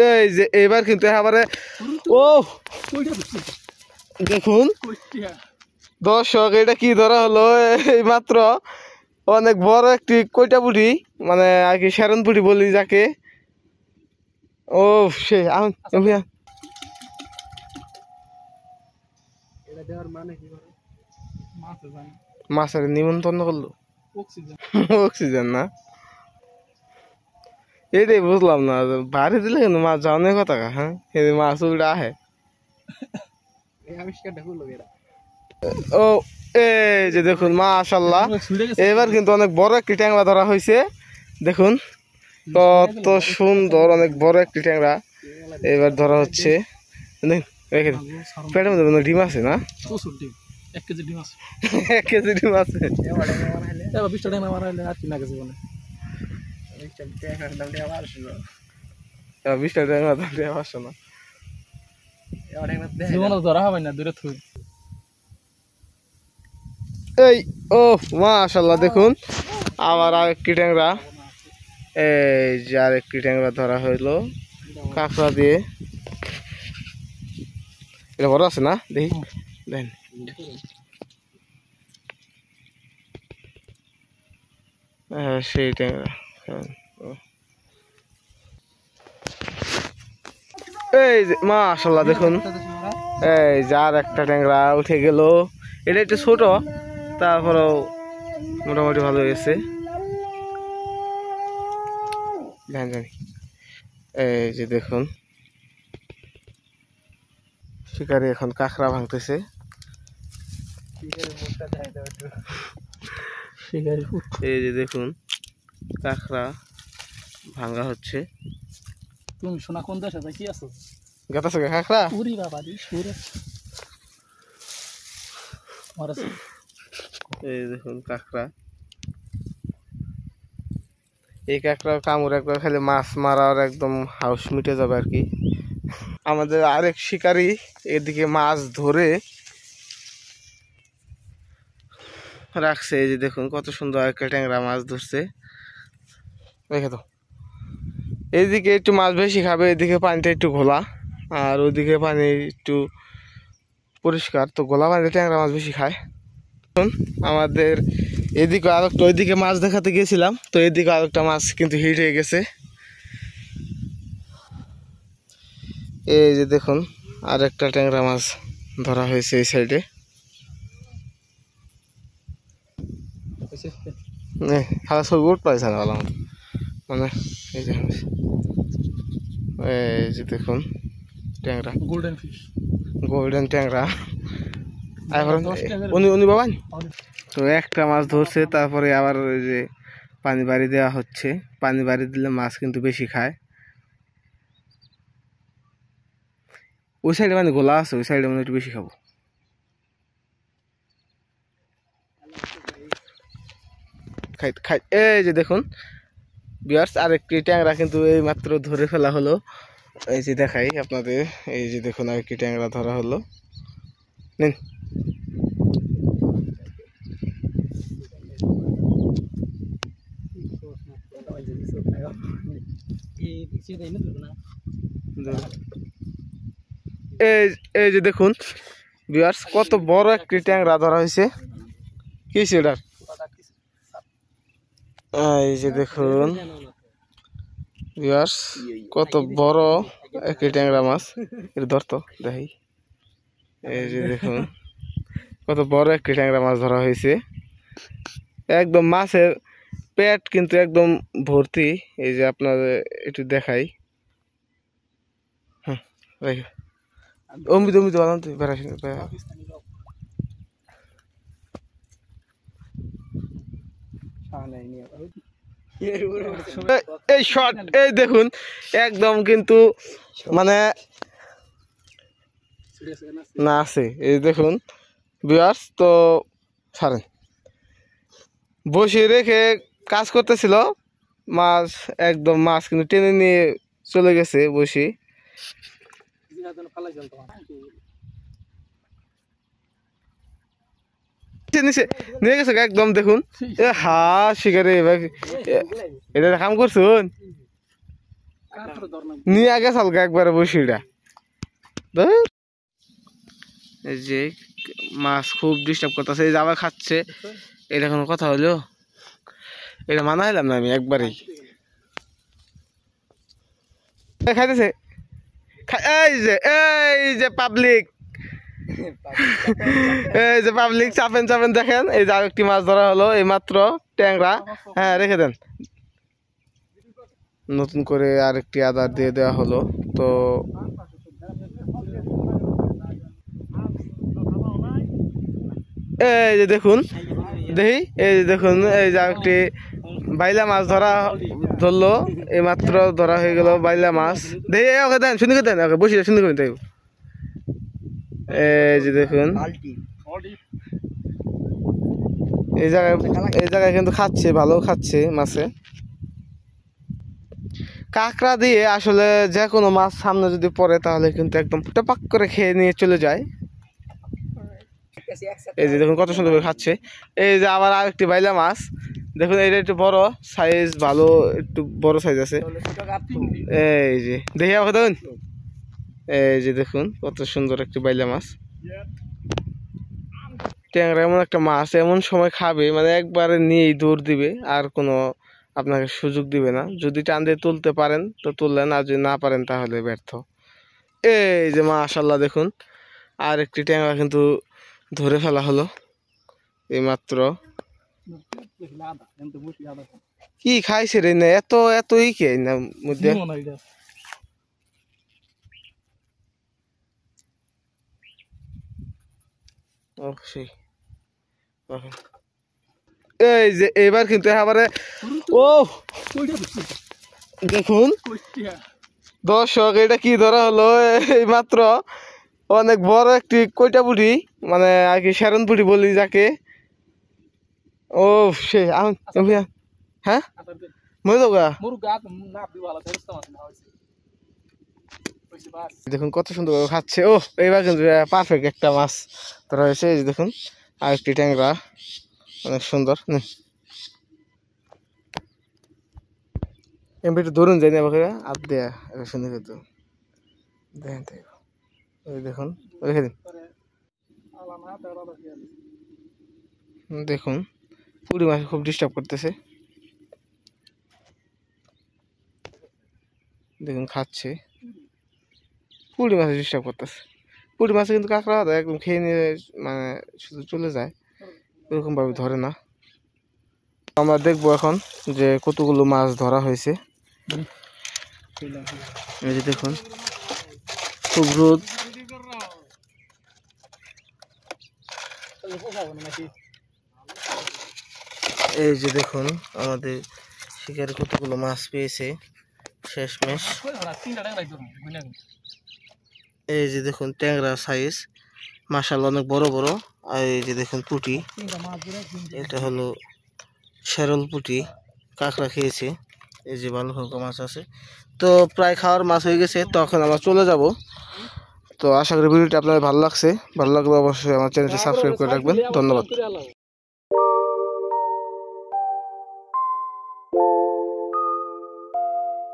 এই যে এবার কিন্তু এবারে ও দেখুন দর্শক, এটা কি ধরা হলো এই মাত্র, অনেক বড় একটি কইটা পুঁটি, মানে আর কি সেরন পুঁটি বলি যাকে। ও সে মাছের নিমন্ত্রণ করলো অক্সিজেন না, এটাই বুঝলাম না, বাড়ি দিলে কিন্তু মাছ যাওয়ার কথা। হ্যাঁ, মাছ উল্টা আহে। ও এই যে দেখুন মাশাআল্লাহ, এবার কিন্তু অনেক বড় একটি ট্যাংরা ধরা হয়েছে। দেখুন কত সুন্দর, অনেক বড় একটি ট্যাংরা এবার ধরা হচ্ছে। পেটের মধ্যে ডিম আছে না? 1 কেজি ডিম আছে। 1 কেজি ডিম আছে। 20টা ট্যাংরা মারাইলে আর কি না কিছু বলে। 20টা ট্যাংরা দাম আসছে না, ধরা হবে না দূরে থুই। এই ও মাশাআল্লাহ, দেখুন আবার আরেকটি ট্যাংরা, এই যে আরেকটি ট্যাংরা ধরা হইলো কাঁকড়া দিয়ে। এটা বড় আছে না? দেখি দেখেন, সেই ট্যাংরা। এই যে মাশাআল্লাহ, দেখুন এই যে আর একটা ট্যাংরা উঠে গেল। এটা একটু ছোট, তারপরেও মোটামুটি ভালো হয়েছে। জানি এই যে দেখুন, শিকারি এখন কাঁকড়া ভাঙতেছে। এই যে দেখুন কাঁকড়া ভাঙা হচ্ছে। তুমি শোনা কোন দেশে কি আছো? গাতাছে কাঁকড়া? উরি বাবা দি সুরে। এই দেখুন কাঁকড়া, এই কাঁকড়া কামড় একবার খালি মাছ মারার একদম হাউস মিটে যাবে আর কি। আমাদের আরেক শিকারি এদিকে মাছ ধরে রাখছে। এই যে দেখুন কত সুন্দর একটা ট্যাংরা মাছ ধরছে। দেখে তো এইদিকে একটু মাছ বেশি খাবে, এদিকে পানিটা একটু ঘোলা, আর ওইদিকে পানি একটু পরিষ্কার, তো ঘোলা পানিতে ট্যাংরা মাছ বেশি খায়। আমাদের এদিকে আরেকটা, ওইদিকে মাছ দেখাতে গিয়েছিলাম, তো এদিকে আরেকটা মাছ কিন্তু হিট হয়ে গেছে। এই যে দেখুন আর একটা ট্যাংরা মাছ ধরা হয়েছে এই সাইডে। খাওয়া সব উঠ পাইছে না বললাম, মানে এই যে দেখুন ট্যাংরা, গোল্ডেন ফিশ, গোল্ডেন ট্যাংরা। উনি বাবা তো একটা মাছ ধরছে, তারপরে আবার ওই যে পানি বাড়ি দেওয়া হচ্ছে। পানি বাড়ি দিলে মাছ কিন্তু বেশি খায়। ওই সাইডে মানে গোলা আছে, ওই সাইডে মানে একটু বেশি খাবো। এই যে দেখুন ভিউয়ার্স, আরেকটি ট্যাংরা কিন্তু এই মাত্র ধরে ফেলা হলো। এই যে দেখাই আপনাদের, এই যে দেখুন আরেকটি ট্যাংরা ধরা হলো। নিন এই যে দেখুন ভিউয়ার্স, কত বড় একটি ট্যাংরা ধরা হয়েছে। কি সেটার? এই যে দেখুন ভিউয়ার্স, কত বড় একটি ট্যাংরা মাছ। এটা ধরতো দেখাই। এই যে দেখুন কত বড় একটি ট্যাংরা মাছ ধরা হয়েছে। একদম মাছের পেট কিন্তু একদম ভর্তি। এই যে আপনাদের একটু দেখাই। হ্যাঁ অমৃত অমৃত বানান তুই বেড়াস। এই শট, এই দেখুন একদম কিন্তু মানে না আছে। এই দেখুন ভিউয়ার্স, তো ছাড়েন, বসিয়ে রেখে কাজ করতেছিল মাছ, একদম মাছ কিন্তু টেনে নিয়ে চলে গেছে বসি। নিয়ে গেছে একদম দেখুন। হা শিকারে এটা কাম করছুন। নিয়ে আগে চালকা একবারে বসিটা। এই যে মাছ খুব ডিস্টার্ব করতেছে, এই যে আবার খাচ্ছে। এটা কোনো কথা হলো? এটা মানা হলাম না আমি একবারেই। খাইতেছে এই যে পাবলিক, এই যে পাবলিক চাপেন চাপেন দেখেন। এই যে আরেকটি মাছ ধরা হলো এই মাত্র, ট্যাংরা। হ্যাঁ রেখে দেন। নতুন করে আরেকটি আদার দিয়ে দেওয়া হলো। তো এই যে দেখুন, দেখি এই যে দেখুন, এই যে আরেকটি বাইলা মাছ ধরলো এই মাত্র, ধরা হয়ে গেল বাইলা মাছ। দেখি ওকে দেন, শুনি দেন, ওকে বসি শুনি করেন তাই। এই যে দেখুন, এই জায়গায় কিন্তু খাচ্ছে, ভালো খাচ্ছে মাছে। কাঁকড়া দিয়ে আসলে যে কোনো মাছ সামনে যদি পড়ে তাহলে কিন্তু একদম টপাক করে খেয়ে নিয়ে চলে যায়। এই যে দেখুন কত সুন্দর করে খাচ্ছে। এই যে আবার আরেকটি বাইলা মাছ দেখুন, এটা একটু বড় সাইজ, ভালো একটু বড় সাইজ আছে। এই যে দেখি আমাকে দেখুন, এই যে দেখুন কত সুন্দর একটি বাইলা মাছ। ট্যাংরা এমন একটা মাছ, এমন সময় খাবে মানে একবারে নিয়েই দৌড় দিবে, আর কোনো আপনাকে সুযোগ দিবে না। যদি টান দিয়ে তুলতে পারেন তো তুললেন, আর যদি না পারেন তাহলে ব্যর্থ। এই যে মাশাআল্লাহ দেখুন, আর একটি ট্যাংরা কিন্তু ধরে ফেলা হলো এই মাত্র। কি খাইছে রে না, এতই কে না মধ্যে। এই যে এবার কিন্তু এবারে, ও দেখুন দর্শক, এটা কি ধরা হলো এই মাত্র, অনেক বড় একটি কইটা পুঁটি, মানে আর কি সেরন পুঁটি বলি যাকে। ও সে হ্যাঁ দেখুন কত সুন্দর খাচ্ছে। ও এইবার কিন্তু পারফেক্ট একটা মাছ ধরা হয়েছে। এই যে দেখুন আরেকটি ট্যাংরা, অনেক সুন্দর। এমনি একটু ধরুন যাই না আর দেয়া সুন্দর কিন্তু দেখেন, ওই দেখুন রেখে দিন। দেখুন পুঁটি মাছ খুব ডিস্টার্ব করতেছে, দেখুন খাচ্ছে। পুঁটি মাছ ডিস্টার্ব করতেছে, পুঁটি মাছে কিন্তু কাঁকড়া একদম খেয়ে নিয়ে মানে শুধু চলে যায়, এরকম ভাবে ধরে না। আমরা দেখবো এখন যে কতগুলো মাছ ধরা হয়েছে। এই যে দেখুন খুব রোদ, এই যে দেখুন আমাদের শিকারে কতগুলো মাছ পেয়েছে শেষমেশ। এই যে দেখুন ট্যাংরা সাইজ মাশাআল্লাহ অনেক বড় বড়। আর এই যে দেখুন পুঁটি, এটা হলো শেরল পুঁটি, কাঁকড়া খেয়েছে। এই যে ভালো হালকা মাছ আছে। তো প্রায় খাওয়ার মাছ হয়ে গেছে, তখন আমরা চলে যাব। তো আশা করি ভিডিওটি আপনাদের ভালো লাগছে, ভালো লাগলে অবশ্যই আমার চ্যানেলটি সাবস্ক্রাইব করে রাখবেন। ধন্যবাদ।